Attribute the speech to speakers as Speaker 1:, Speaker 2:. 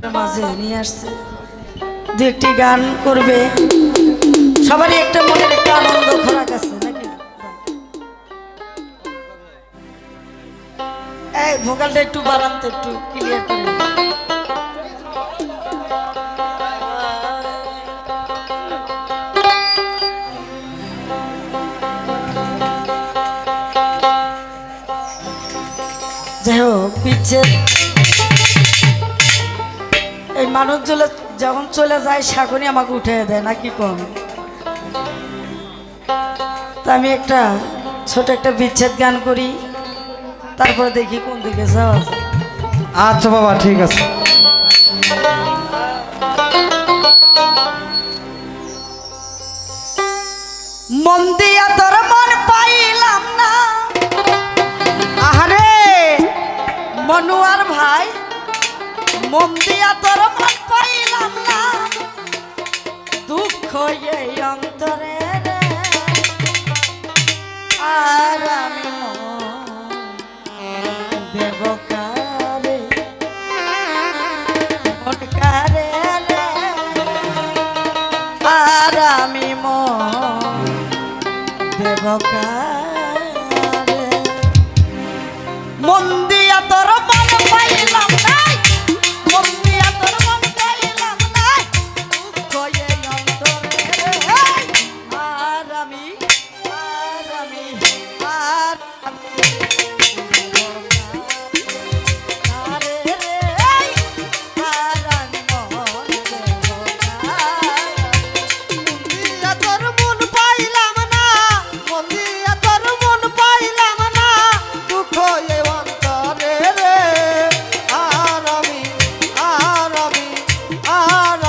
Speaker 1: মাঝে নিয়ে আসছে, দু একটি গান করবে, সবারই একটা মনের একটা আনন্দ খোরাক আছে নাকি? এই ভোকালটা একটু বাড়ান তো, একটু ক্লিয়ার করে। যাই হোক, বিচ্ছেদ এই মানুষ যখন চলে যায় শাকুনি আমাকে উঠে দেয় নাকি কম। তা আমি একটা ছোট একটা বিচ্ছেদ গান করি, তারপরে দেখি কোন দিকে যাওয়া যায়।
Speaker 2: আচ্ছা বাবা, ঠিক আছে।
Speaker 1: মন দিয়া তোর মন পাইলাম না, আহারে মনুয়ার ভাই, মন দিয়া তোর মন পাইলাম না, দুঃখ এই অন্তরে রে, আর আমি দেব কারে, মন কারে রে, আর আমি দেব কারে, মন দিয়া তোর মন পাইলাম না, মন দিয়া তোর মন পাইলাম না, দুঃখ এই অন্তরে রে, আর আমি আর আমি